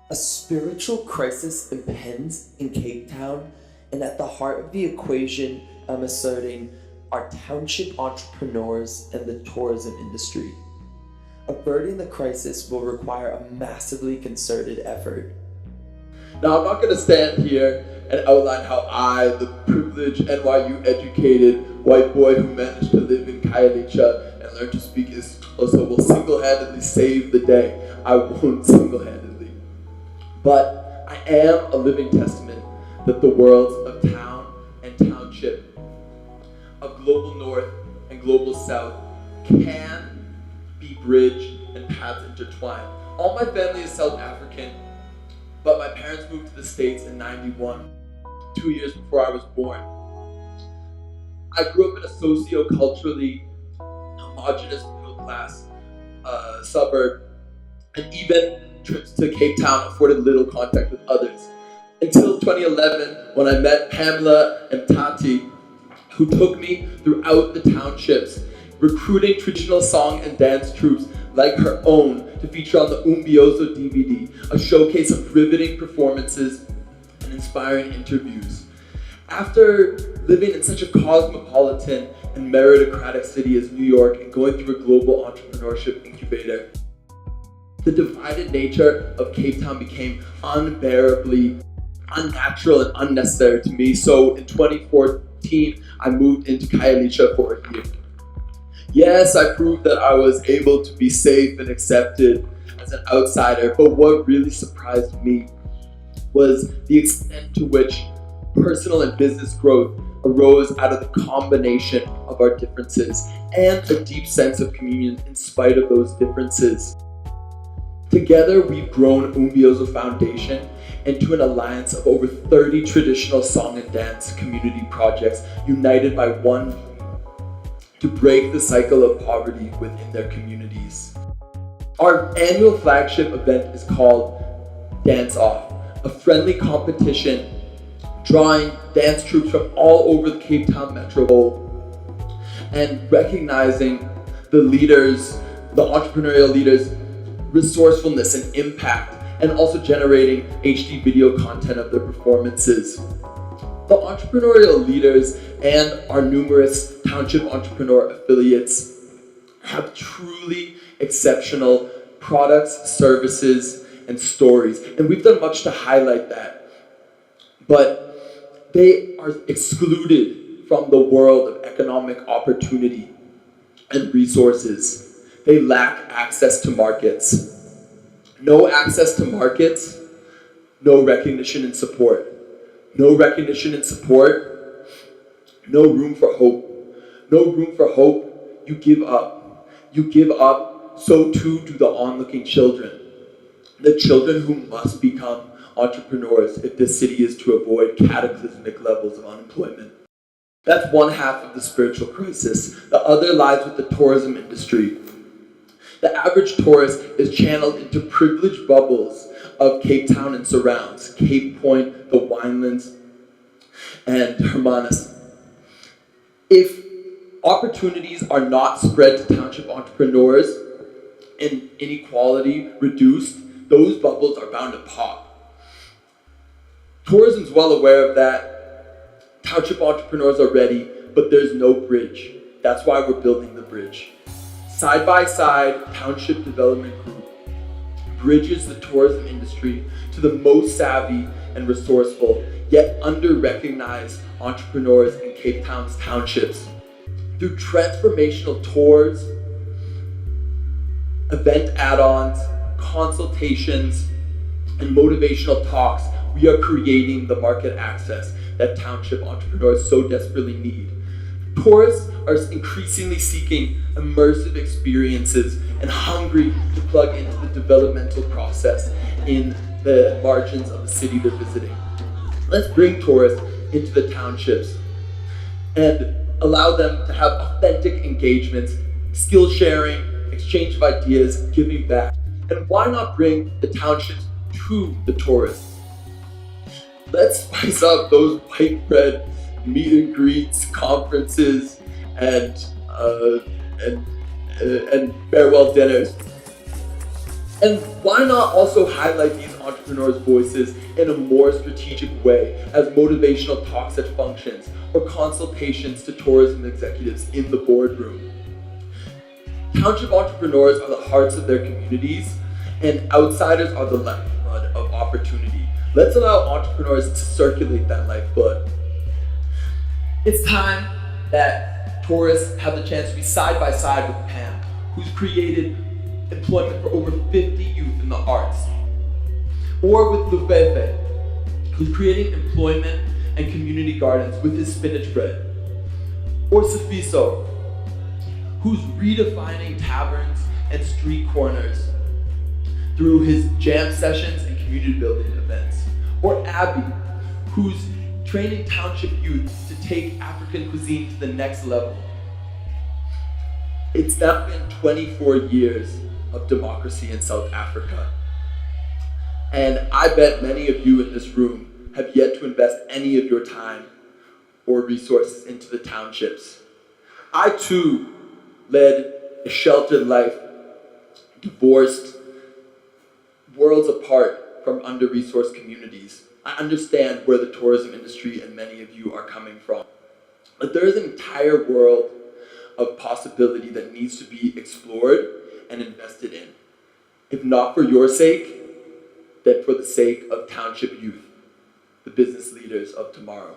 A spiritual crisis impends in Cape Town, and at the heart of the equation, I'm asserting, are township entrepreneurs and the tourism industry. Averting the crisis will require a massively concerted effort. Now, I'm not going to stand here and outline how I, the privileged NYU educated white boy who managed to live in Khayelitsha and learn to speak Isxhosa, will single-handedly save the day. I won't single-handedly. But I am a living testament that the worlds of town and township, of global north and global south, can be bridged and paths intertwined. All my family is South African, but my parents moved to the States in '91, 2 years before I was born. I grew up in a socio-culturally homogenous middle-class suburb, and even trips to Cape Town afforded little contact with others. Until 2011, when I met Pamela and Tati, who took me throughout the townships, recruiting traditional song and dance troupes like her own to feature on the Umbiozo DVD, a showcase of riveting performances and inspiring interviews. After living in such a cosmopolitan and meritocratic city as New York and going through a global entrepreneurship incubator, the divided nature of Cape Town became unbearably unnatural and unnecessary to me. So in 2014, I moved into Khayelitsha for a year. Yes, I proved that I was able to be safe and accepted as an outsider, but what really surprised me was the extent to which personal and business growth arose out of the combination of our differences and a deep sense of communion in spite of those differences. Together, we've grown Umbiozo Foundation into an alliance of over 30 traditional song and dance community projects united by one to break the cycle of poverty within their communities. Our annual flagship event is called Dance Off, a friendly competition drawing dance troupes from all over the Cape Town metropole and recognizing the leaders, the entrepreneurial leaders' resourcefulness and impact, and also generating HD video content of their performances. The entrepreneurial leaders and our numerous township entrepreneur affiliates have truly exceptional products, services, and stories, and we've done much to highlight that. But they are excluded from the world of economic opportunity and resources. They lack access to markets. No access to markets, no recognition and support. No recognition and support, no room for hope. No room for hope, you give up. You give up, so too do the onlooking children. The children who must become entrepreneurs if this city is to avoid cataclysmic levels of unemployment. That's one half of the spiritual crisis. The other lies with the tourism industry. The average tourist is channeled into privileged bubbles of Cape Town and surrounds, Cape Point, the Winelands, and Hermanus. If opportunities are not spread to township entrepreneurs and inequality reduced, those bubbles are bound to pop. Tourism's well aware of that. Township entrepreneurs are ready, but there's no bridge. That's why we're building the bridge. SidebySide Township Development Group bridges the tourism industry to the most savvy and resourceful, yet under-recognized entrepreneurs in Cape Town's townships. Through transformational tours, event add-ons, consultations, and motivational talks, we are creating the market access that township entrepreneurs so desperately need. Tourists are increasingly seeking immersive experiences and hungry to plug into the developmental process in the margins of the city they're visiting. Let's bring tourists into the townships and allow them to have authentic engagements, skill sharing, exchange of ideas, giving back. And why not bring the townships to the tourists? Let's spice up those white bread meet and greets, conferences, and farewell dinners. And why not also highlight these entrepreneurs' voices in a more strategic way as motivational talks at functions or consultations to tourism executives in the boardroom. Township entrepreneurs are the hearts of their communities, and outsiders are the lifeblood of opportunity. Let's allow entrepreneurs to circulate that lifeblood. It's time that tourists have the chance to be side by side with Pam, who's created employment for over 50 youth in the arts. Or with Lufefe, who's creating employment and community gardens with his spinach bread. Or Safiso, who's redefining taverns and street corners through his jam sessions and community building events. Or Abby, who's training township youth to take African cuisine to the next level. It's now been 24 years of democracy in South Africa. And I bet many of you in this room have yet to invest any of your time or resources into the townships. I too led a sheltered life, divorced, worlds apart from under-resourced communities. I understand where the tourism industry and many of you are coming from. But there is an entire world of possibility that needs to be explored and invested in. If not for your sake, then for the sake of township youth, the business leaders of tomorrow.